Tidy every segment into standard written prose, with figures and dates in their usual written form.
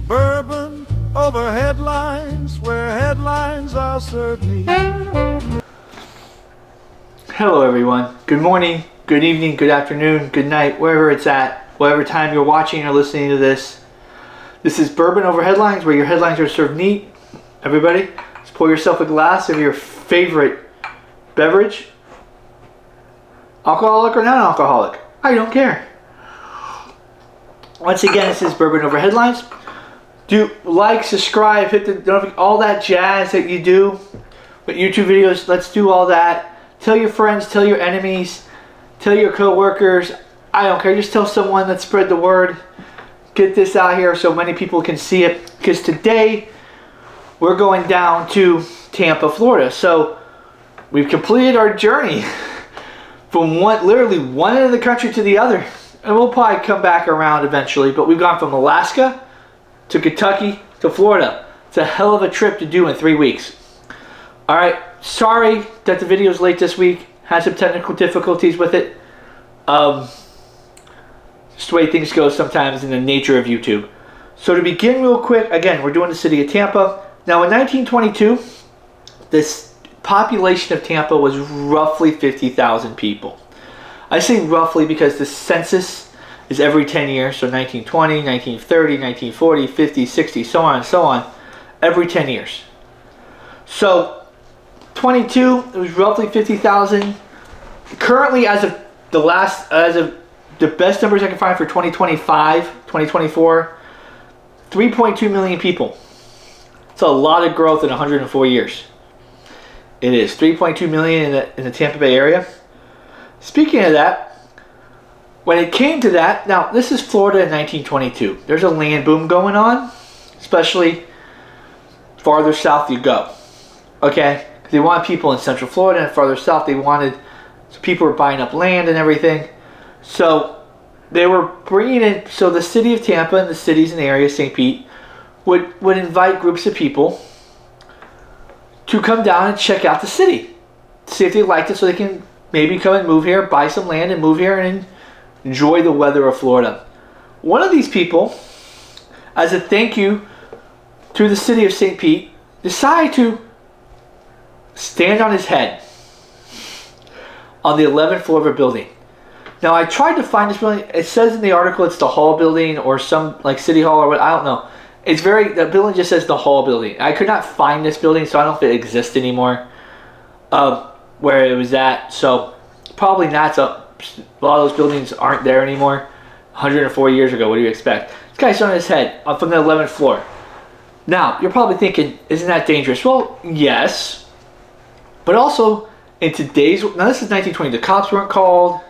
Bourbon over headlines, where headlines are served me. Hello everyone. Good morning, good evening, good afternoon, good night, wherever it's at, whatever time you're watching or listening to this. This is Bourbon over headlines, where your headlines are served neat. Everybody, just pour yourself a glass of your favorite beverage. Alcoholic or non-alcoholic, I don't care. Once again, this is Bourbon over headlines. Do like, subscribe, hit the notification, all that jazz that you do with YouTube videos. Let's do all that. Tell your friends, tell your enemies, tell your co-workers. I don't care. Just tell someone. Let's spread the word. Get this out here so many people can see it. Because today we're going down to Tampa, Florida. So we've completed our journey from literally one end of the country to the other. And we'll probably come back around eventually. But we've gone from Alaska to Kentucky to Florida. It's a hell of a trip to do in 3 weeks. All right. Sorry that the video's late this week. Had some technical difficulties with it. Just the way things go sometimes in the nature of YouTube. So to begin real quick, again, we're doing the city of Tampa. Now in 1922, this population of Tampa was roughly 50,000 people. I say roughly because the census is every 10 years. So 1920, 1930, 1940, 50, 60, so on and so on. Every 10 years. So 22, it was roughly 50,000. Currently, as of the best numbers I can find for 2025, 2024, 3.2 million people. It's a lot of growth in 104 years. It is 3.2 million in the Tampa Bay area. Speaking of that, when it came to that, now this is Florida in 1922. There's a land boom going on, especially farther south you go. Okay? They want people in Central Florida and farther south. So people were buying up land and everything. So they were bringing in. So the city of Tampa and the cities in the area, St. Pete, would invite groups of people to come down and check out the city, see if they liked it, so they can maybe come and move here, buy some land and move here and enjoy the weather of Florida. One of these people, as a thank you to the city of St. Pete, decided to stand on his head on the 11th floor of a building. Now I tried to find this building. It says in the article it's the Hall building or some like City Hall or what, I don't know. The building just says the Hall building. I could not find this building, so I don't know if it exists anymore. Where it was at, so probably not. So a lot of those buildings aren't there anymore. 104 years ago, what do you expect? This guy's on his head from the 11th floor. Now you're probably thinking, isn't that dangerous? Well, yes. But also, in today's, now this is 1920, the cops weren't called.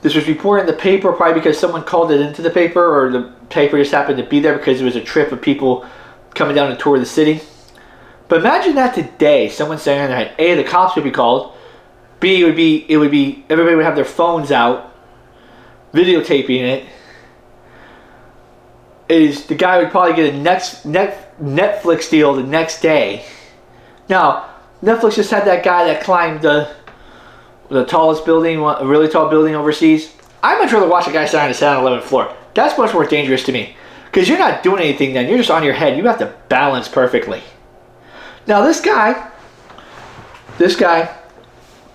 This was reported in the paper probably because someone called it into the paper, or the paper just happened to be there because it was a trip of people coming down to tour the city. But imagine that today, someone saying on their head, A, the cops would be called, B, it would be everybody would have their phones out, videotaping it. The guy would probably get a Netflix deal the next day. Now, Netflix just had that guy that climbed the tallest building, a really tall building overseas. I'd much rather watch a guy stand on his head on the 11th floor. That's much more dangerous to me. Because you're not doing anything then. You're just on your head. You have to balance perfectly. Now this guy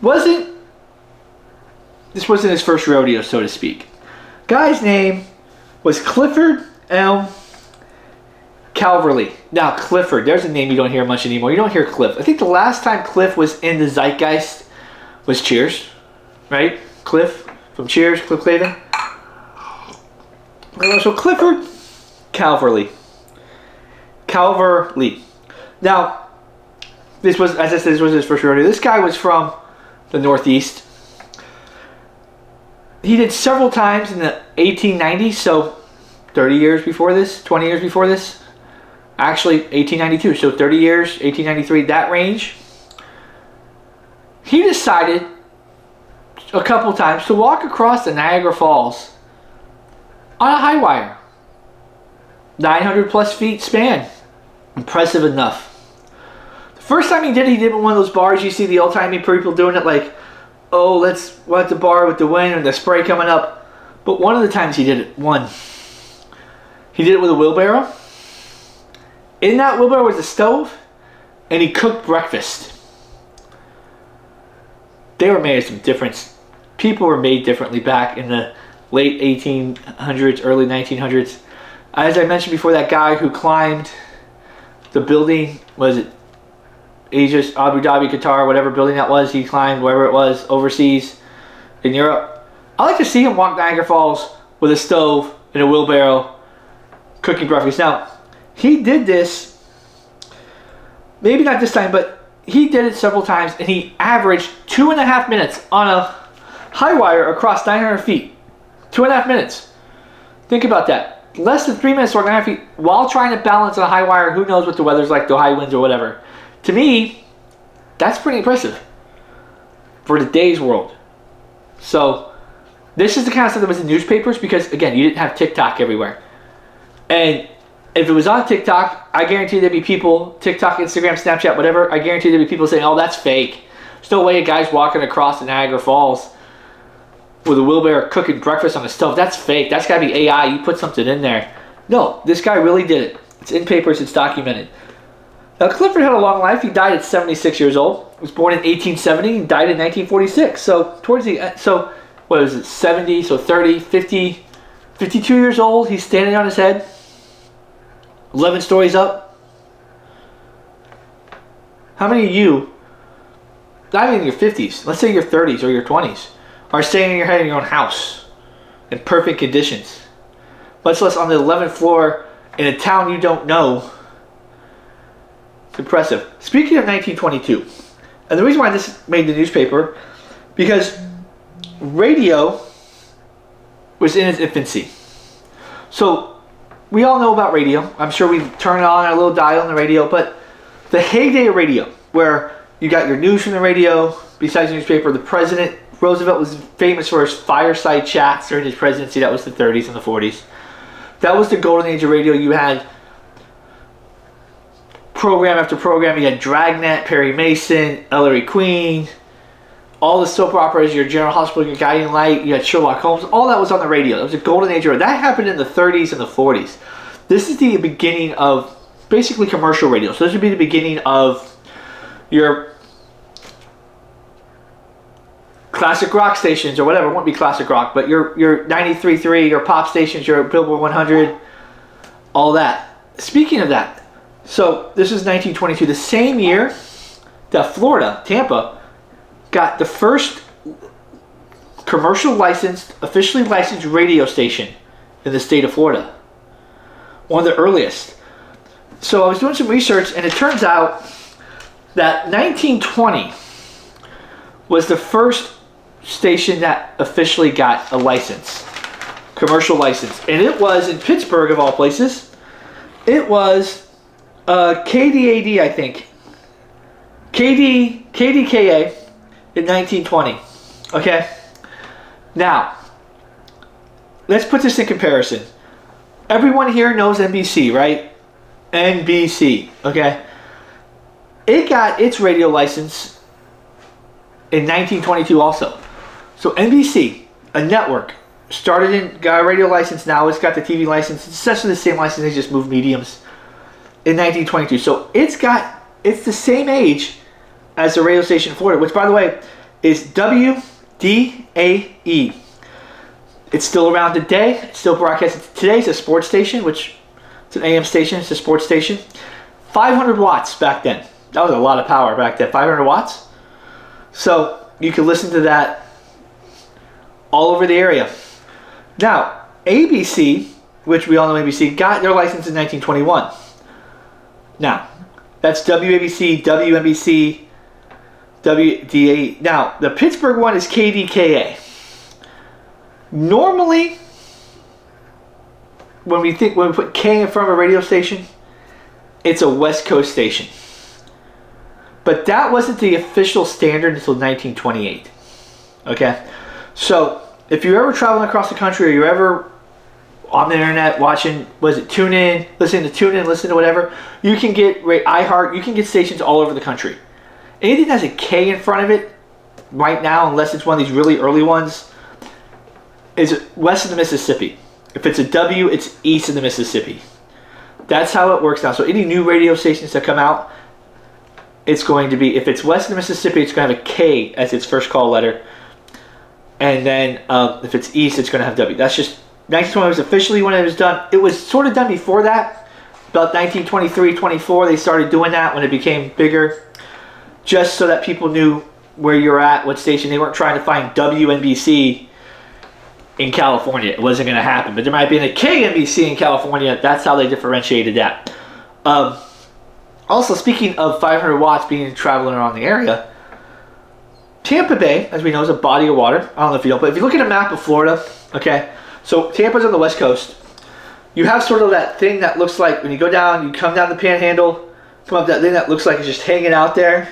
wasn't his first rodeo, so to speak. Guy's name was Clifford M. Calverley. Now Clifford, there's a name you don't hear much anymore. You don't hear Cliff. I think the last time Cliff was in the zeitgeist was Cheers, right? Cliff from Cheers, Cliff Clavin. So Clifford Calverley. Now, this was, as I said, this was his first rodeo. This guy was from the Northeast. He did several times in the 1890s, so 30 years before this, 20 years before this. Actually, 1892, so 30 years, 1893, that range. He decided a couple times to walk across the Niagara Falls on a high wire. 900 plus feet span. Impressive enough. The First time he did it in one of those bars. You see the old-timey people doing it like, oh, we're at the bar with the wind and the spray coming up. But one of the times he did it, he did it with a wheelbarrow. In that wheelbarrow was a stove, and he cooked breakfast. They were made of some difference. People were made differently back in the late 1800s, early 1900s. As I mentioned before, that guy who climbed the building, was it Aegis, Abu Dhabi, Qatar, whatever building that was, he climbed wherever it was, overseas in Europe. I like to see him walk Niagara Falls with a stove and a wheelbarrow cooking breakfast. Now, he did this, maybe not this time, but he did it several times, and he averaged 2.5 minutes on a high wire across 900 feet. 2.5 minutes. Think about that. Less than 3 minutes or 9 feet while trying to balance on a high wire. Who knows what the weather's like, the high winds or whatever. To me, that's pretty impressive for today's world. So, this is the kind of stuff that was in newspapers because, again, you didn't have TikTok everywhere. And if it was on TikTok, I guarantee there'd be people, TikTok, Instagram, Snapchat, whatever, I guarantee there'd be people saying, oh, that's fake. There's no way a guy's walking across the Niagara Falls with a wheelbarrow cooking breakfast on a stove. That's fake. That's got to be AI. You put something in there. No, this guy really did it. It's in papers. It's documented. Now, Clifford had a long life. He died at 76 years old. He was born in 1870 and died in 1946. So, towards the end, so what is it, 70, so 30, 50, 52 years old. He's standing on his head, 11 stories up. How many of you, not even in your 50s, let's say your 30s or your 20s, are staying in your head in your own house in perfect conditions, much less on the 11th floor in a town you don't know? It's impressive. Speaking of 1922, and the reason why this made the newspaper, because radio was in its infancy. So we all know about radio. I'm sure we turn on our little dial on the radio, but the heyday of radio, where you got your news from the radio, besides the newspaper, the president, Roosevelt was famous for his fireside chats during his presidency. That was the 30s and the 40s. That was the golden age of radio. You had program after program. You had Dragnet, Perry Mason, Ellery Queen, all the soap operas, your General Hospital, your Guiding Light, you had Sherlock Holmes. All that was on the radio. It was a golden age of radio. That happened in the 30s and the 40s. This is the beginning of basically commercial radio. So this would be the beginning of your classic rock stations or whatever. It won't be classic rock, but your 93.3, your pop stations, your Billboard 100, all that. Speaking of that, so this is 1922, the same year that Florida, Tampa, got the first commercial licensed, officially licensed radio station in the state of Florida. One of the earliest. So I was doing some research, and it turns out that 1920 was the first station that officially got a license, commercial license, and it was in Pittsburgh of all places. It was KDAD, I think, KDKA in 1920. Okay, now let's put this in comparison. Everyone here knows NBC, right? NBC. Okay, it got its radio license in 1922 also. So NBC, a network, started in, got a radio license, now it's got the TV license. It's essentially the same license, they just moved mediums in 1922. So it's the same age as the radio station in Florida, which by the way is WDAE. It's still around today. It's still broadcasting. Today's a sports station, which it's an AM station, it's a sports station. 500 watts back then. That was a lot of power back then, 500 watts. So you can listen to that all over the area. Now, ABC, which we all know ABC, got their license in 1921. Now, that's WABC, WNBC, WDAE. Now, the Pittsburgh one is KDKA. Normally, when we put K in front of a radio station, it's a West Coast station. But that wasn't the official standard until 1928. Okay? So, if you're ever traveling across the country or you're ever on the internet watching, tune in, listen to whatever, you can get iHeart, you can get stations all over the country. Anything that has a K in front of it right now, unless it's one of these really early ones, is west of the Mississippi. If it's a W, it's east of the Mississippi. That's how it works now. So any new radio stations that come out, it's going to be, if it's west of the Mississippi, it's going to have a K as its first call letter. And then if it's east, it's going to have W. That's just, 1920 was officially when it was done. It was sort of done before that. About 1923, 24, they started doing that when it became bigger. Just so that people knew where you're at, what station. They weren't trying to find WNBC in California. It wasn't going to happen. But there might be a KNBC in California. That's how they differentiated that. Also, speaking of 500 watts being traveling around the area, Tampa Bay, as we know, is a body of water. I don't know if you know, but if you look at a map of Florida, okay, so Tampa's on the west coast. You have sort of that thing that looks like, when you go down, you come down the Panhandle, come up that thing that looks like it's just hanging out there,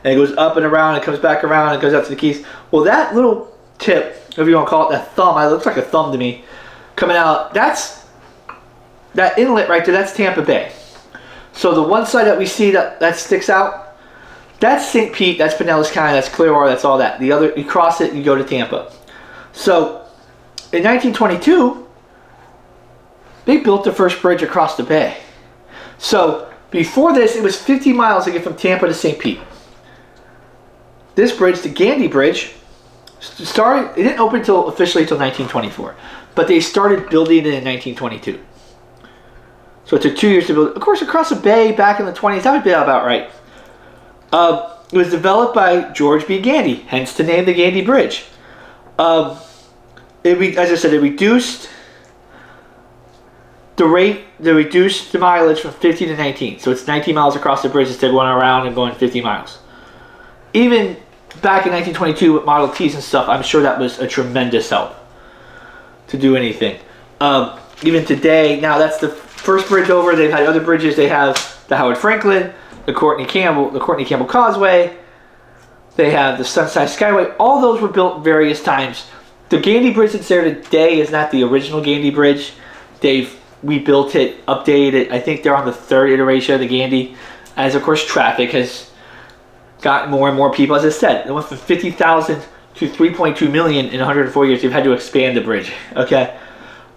and it goes up and around, it comes back around, and goes out to the Keys. Well, that little tip, whatever you want to call it, that thumb, it looks like a thumb to me, coming out, that's, that inlet right there, that's Tampa Bay. So the one side that we see that sticks out, that's St. Pete, that's Pinellas County, that's Clearwater, that's all that. The other, you cross it, you go to Tampa. So in 1922, they built the first bridge across the bay. So before this, it was 50 miles to get from Tampa to St. Pete. This bridge, the Gandybridge, started, it didn't open officially until 1924, but they started building it in 1922. So it took 2 years to build it. Of course, across the bay back in the 20s, that would be about right. It was developed by George B. Gandy, hence the name, the Gandy Bridge. As I said, it reduced the rate, they reduced the mileage from 50 to 19. So it's 19 miles across the bridge instead of going around and going 50 miles. Even back in 1922 with Model Ts and stuff, I'm sure that was a tremendous help to do anything. Even today, now that's the first bridge over. They've had other bridges. They have the Howard Franklin, the Courtney Campbell Causeway. They have the Sunside Skyway. All those were built various times. The Gandy Bridge that's there today is not the original Gandy Bridge. They've rebuilt it, updated it. I think they're on the third iteration of the Gandy, as of course traffic has gotten more and more people. As I said, it went from 50,000 to 3.2 million in 104 years. They've had to expand the bridge. Okay.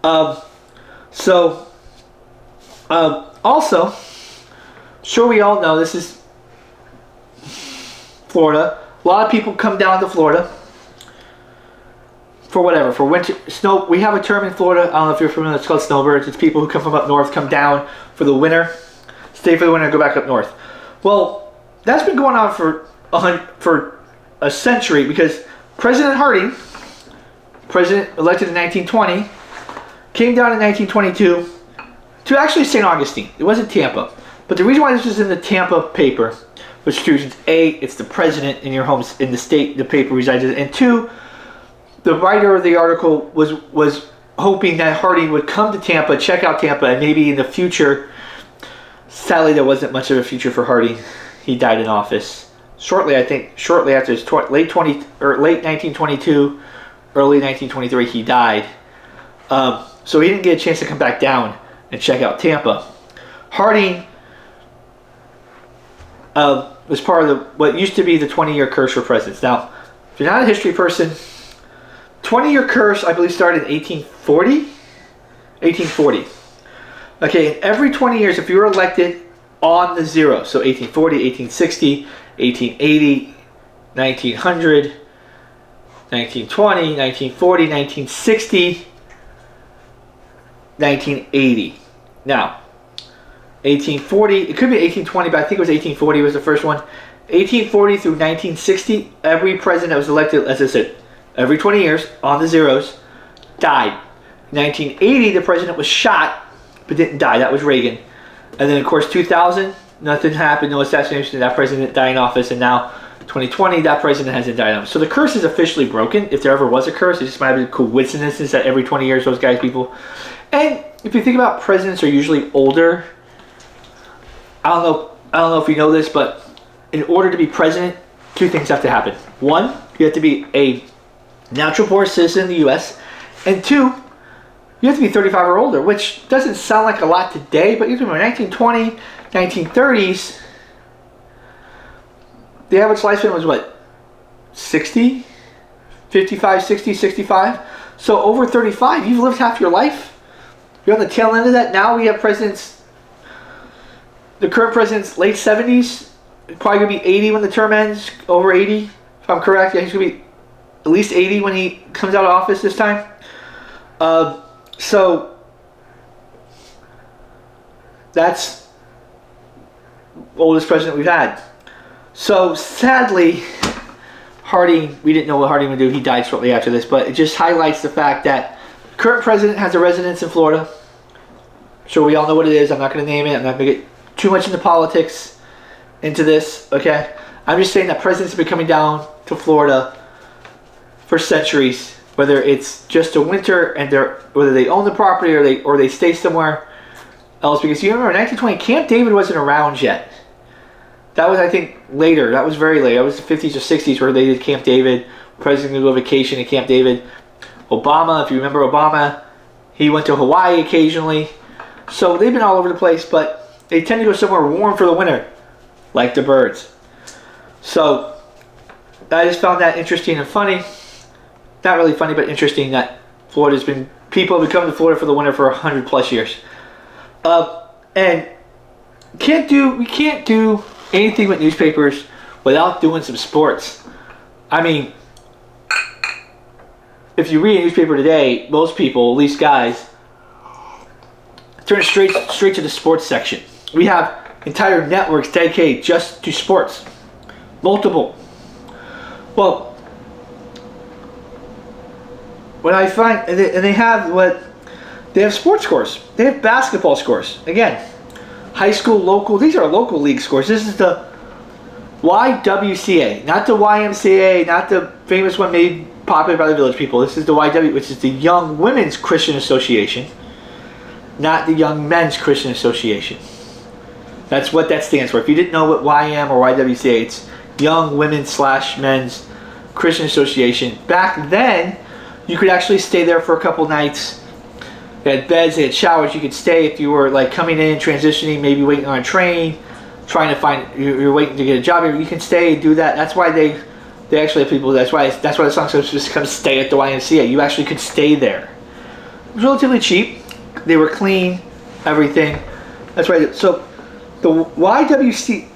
Also, sure we all know this is Florida. A lot of people come down to Florida for whatever, for winter snow. We have a term in Florida, I don't know if you're familiar, it's called snowbirds. It's people who come from up north, come down for the winter, stay for the winter, and go back up north. Well, that's been going on for a century, because President Harding, president elected in 1920, came down in 1922 to actually St. Augustine. It wasn't Tampa. But the reason why this was in the Tampa paper was two reasons. A, it's the president in your home, in the state the paper resides in. And two, the writer of the article was hoping that Harding would come to Tampa, check out Tampa, and maybe in the future. Sadly, there wasn't much of a future for Harding. He died in office shortly after his late 1922, early 1923. He died, so he didn't get a chance to come back down and check out Tampa. Harding was part of what used to be the 20-year curse for presidents. Now, if you're not a history person, 20-year curse, I believe, started in 1840. Okay, and every 20 years, if you were elected on the zero, so 1840, 1860, 1880, 1900, 1920, 1940, 1960, 1980. Now, 1840, it could be 1820, but I think it was 1840 was the first one. 1840 through 1960, every president that was elected, as I said, every 20 years on the zeros, died. 1980, the president was shot, but didn't die. That was Reagan. And then, of course, 2000, nothing happened, no assassination, that president died in office, and now 2020, that president hasn't died in office. So the curse is officially broken. If there ever was a curse, it just might be coincidences that every 20 years those guys, people. And if you think about, presidents are usually older. I don't know if you know this, but in order to be president, two things have to happen. One, you have to be a natural born citizen in the U.S., and two, you have to be 35 or older, which doesn't sound like a lot today, but you remember 1920, 1930s, the average lifespan was what? 60? 55, 60, 65? So over 35, you've lived half your life. You're on the tail end of that. Now we have presidents, the current president's late 70s, probably going to be 80 when the term ends, over 80, if I'm correct. Yeah, he's going to be at least 80 when he comes out of office this time. So that's oldest president we've had. So sadly, Harding, we didn't know what Harding would do. He died shortly after this, but it just highlights the fact that the current president has a residence in Florida. So we all know what it is. I'm not going to name it. I'm not going to get too much into politics into this, okay? I'm just saying that presidents have been coming down to Florida for centuries, whether it's just a winter and whether they own the property or they stay somewhere else. Because you remember in 1920, Camp David wasn't around yet. That was, I think, later. That was very late. That was the 50s or 60s where they did Camp David. President would go on vacation in Camp David. Obama, if you remember Obama, he went to Hawaii occasionally. So they've been all over the place, but they tend to go somewhere warm for the winter, like the birds. So I just found that interesting and funny. Not really funny, but interesting that Florida's been, people have been coming to Florida for the winter for 100 plus years. And we can't do anything with newspapers without doing some sports. I mean, if you read a newspaper today, most people, at least guys, turn straight to the sports section. We have entire networks dedicated just to sports. Multiple. Well, when I find, and they have sports scores. They have basketball scores. Again, high school, local. These are local league scores. This is the YWCA, not the YMCA, not the famous one made popular by the Village People. This is the YW, which is the Young Women's Christian Association, not the Young Men's Christian Association. That's what that stands for. If you didn't know what YM or YWCA, it's Young Women's / Men's Christian Association. Back then, you could actually stay there for a couple nights. They had beds, they had showers. You could stay if you were like coming in, transitioning, maybe waiting on a train, trying to find, you're waiting to get a job. You can stay, do that. That's why they actually have people. That's why the song says just come stay at the YMCA. You actually could stay there. It was relatively cheap. They were clean, everything. That's right. So the YWCA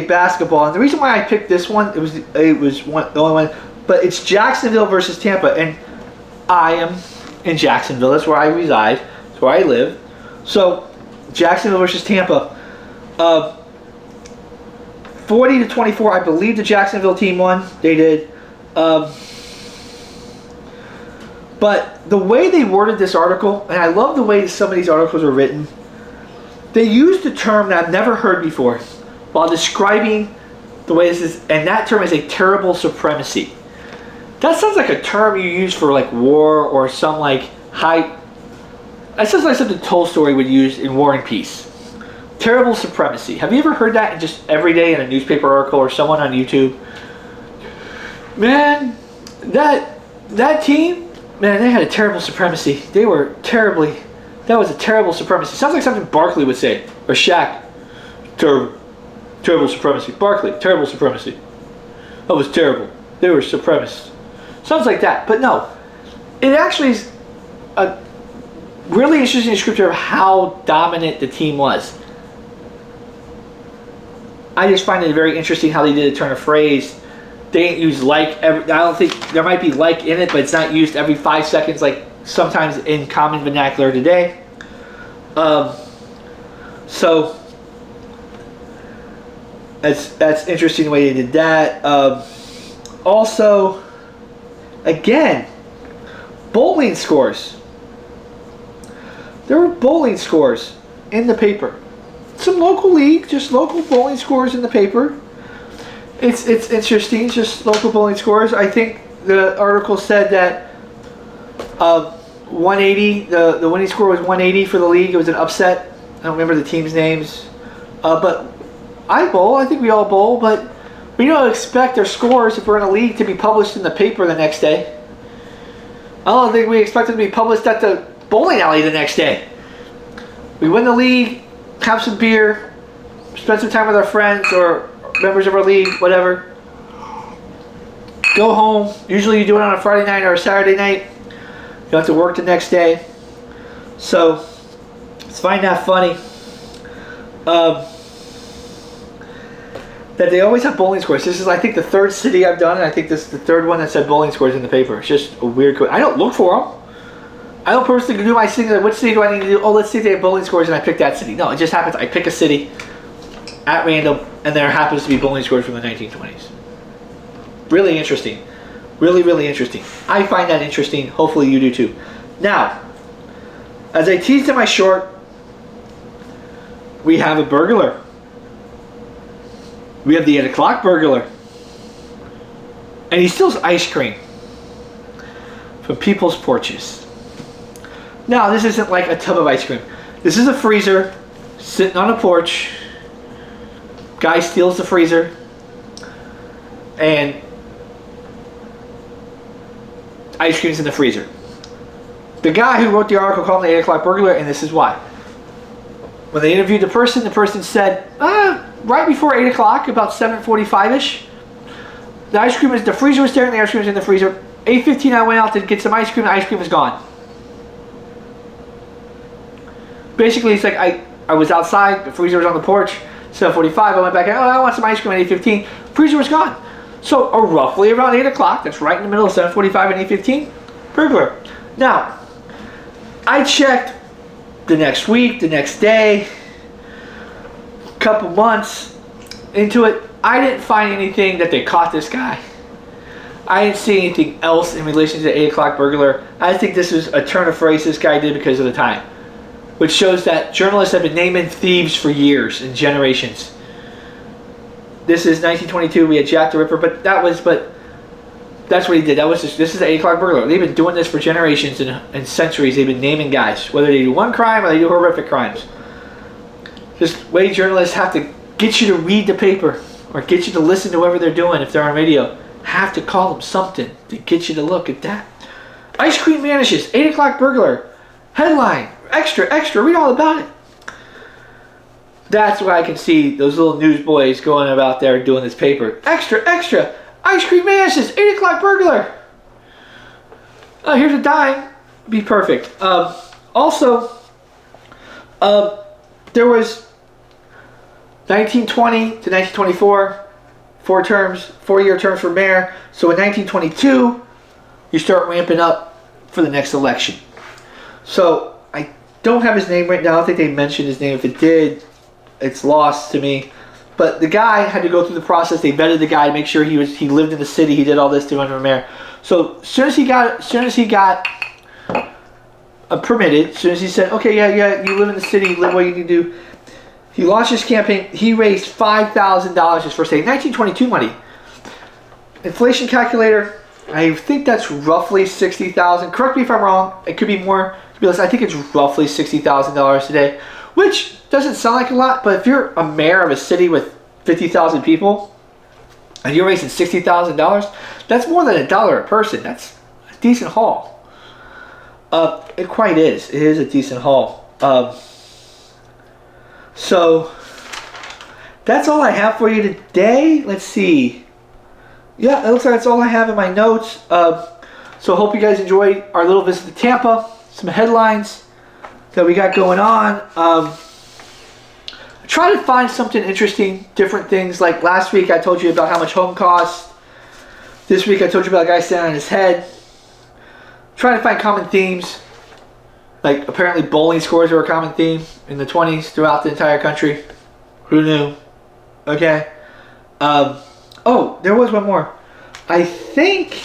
basketball, and the reason why I picked this one, it was the only one, but it's Jacksonville versus Tampa, and I am in Jacksonville. That's where I reside. That's where I live. So Jacksonville versus Tampa. 40-24, I believe the Jacksonville team won. They did. But the way they worded this article, and I love the way some of these articles are written, they used a term that I've never heard before while describing the way this is, and that term is a terrible supremacy. That sounds like a term you use for like war or some like high. That sounds like something Tolstoy would use in War and Peace. Terrible supremacy. Have you ever heard that in just every day in a newspaper article or someone on YouTube? Man, that team, man, they had a terrible supremacy. They were terribly. That was a terrible supremacy. Sounds like something Barkley would say, or Shaq. Terrible supremacy. Barkley, terrible supremacy. That was terrible. They were supremacists. Sounds like that, but no. It actually is a really interesting descriptor of how dominant the team was. I just find it very interesting how they did a turn of phrase. They didn't use like I don't think there might be like in it, but it's not used every 5 seconds like sometimes in common vernacular today. So that's interesting the way they did that. Also, again, bowling scores. There were bowling scores in the paper. Some local league, just local bowling scores in the paper. It's interesting, just local bowling scores. I think the article said that 180, the winning score was 180 for the league. It was an upset. I don't remember the team's names. But I bowl. I think we all bowl, but we don't expect our scores if we're in a league to be published in the paper the next day. don't think we expected to be published at the bowling alley the next day. We win the league, have some beer, spend some time with our friends or members of our league, whatever. Go home. Usually you do it on a Friday night or a Saturday night. You have to work the next day. So, let's find that funny. That they always have bowling scores. This is, I think, the third city I've done, and I think this is the third one that said bowling scores in the paper. It's just a weird. I don't look for them. I don't personally do my city. Like, what city do I need to do? Oh, let's see if they have bowling scores, and I pick that city. No, it just happens. I pick a city at random, and there happens to be bowling scores from the 1920s. Really interesting. Really, really interesting. I find that interesting. Hopefully you do too. Now, as I teased in my short, we have a burglar. We have the 8 o'clock burglar. And he steals ice cream from people's porches. Now, this isn't like a tub of ice cream. This is a freezer sitting on a porch. Guy steals the freezer. And ice cream's in the freezer. The guy who wrote the article called him the 8 o'clock burglar, and this is why. When they interviewed the person said, right before 8 o'clock, about 7:45-ish, the freezer was there and the ice cream was in the freezer. 8:15 I went out to get some ice cream, the ice cream was gone. Basically, it's like I was outside, the freezer was on the porch, 7:45, I went back, I want some ice cream at 8:15, freezer was gone. So, roughly around 8 o'clock, that's right in the middle of 7:45 and 8:15, burglar. Now, I checked the next week, the next day, couple months into it. I didn't find anything that they caught this guy. I didn't see anything else in relation to the 8 o'clock burglar. I think this was a turn of phrase this guy did because of the time, which shows that journalists have been naming thieves for years and generations. This is 1922. We had Jack the Ripper, but that's what he did. This is the 8 o'clock burglar. They've been doing this for generations and centuries. They've been naming guys, whether they do one crime or they do horrific crimes. Just way journalists have to get you to read the paper or get you to listen to whatever they're doing if they're on radio. Have to call them something to get you to look at that. Ice cream vanishes. 8 o'clock burglar. Headline. Extra, extra. Read all about it. That's why I can see those little newsboys going about there doing this paper. Extra, extra. Ice cream vanishes. 8 o'clock burglar. Oh, here's a dime. Be perfect. Also, there was 1920 to 1924, 4-year terms for mayor. So in 1922, you start ramping up for the next election. So I don't have his name written down. I don't think they mentioned his name. If it did, it's lost to me. But the guy had to go through the process. They vetted the guy to make sure he lived in the city. He did all this to run for mayor. So as soon as he got permitted, as soon as he said, okay, yeah, you live in the city, you live what you can do. He launched his campaign. He raised $5,000 his first day. 1922 money. Inflation calculator, I think that's roughly $60,000. Correct me if I'm wrong. It could be more. To be honest, I think it's roughly $60,000 today, which doesn't sound like a lot, but if you're a mayor of a city with 50,000 people and you're raising $60,000, that's more than $1 a person. That's a decent haul. It quite is. It is a decent haul. So that's all I have for you today. Let's see. Yeah, it looks like that's all I have in my notes. So hope you guys enjoyed our little visit to Tampa. Some headlines that we got going on. Try to find something interesting, different things. Like last week I told you about how much home costs. This week I told you about a guy standing on his head. Trying to find common themes. Like apparently bowling scores were a common theme in the 20s throughout the entire country. Who knew? Okay. Oh, there was one more. I think,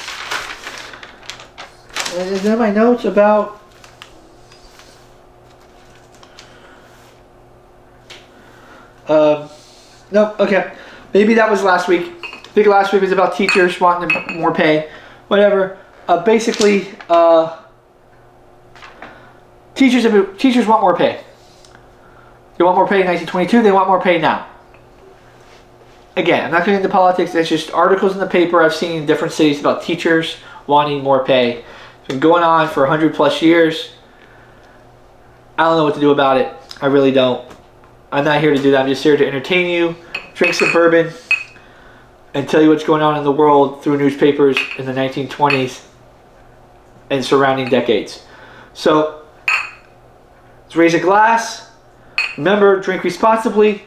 is that my notes about, no, okay. Maybe that was last week. I think last week was about teachers wanting more pay. Whatever. Basically, teachers want more pay. They want more pay in 1922. They want more pay now. Again, I'm not getting into politics. It's just articles in the paper I've seen in different cities about teachers wanting more pay It's been going on for 100+ years. I don't know what to do about it. I really don't. I'm not here to do that. I'm just here to entertain you, drink some bourbon, and tell you what's going on in the world through newspapers in the 1920s and surrounding decades. So, let's raise a glass. Remember, drink responsibly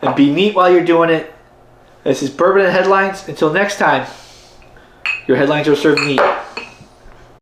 and be neat while you're doing it. This is Bourbon and Headlines. Until next time, your headlines are served neat.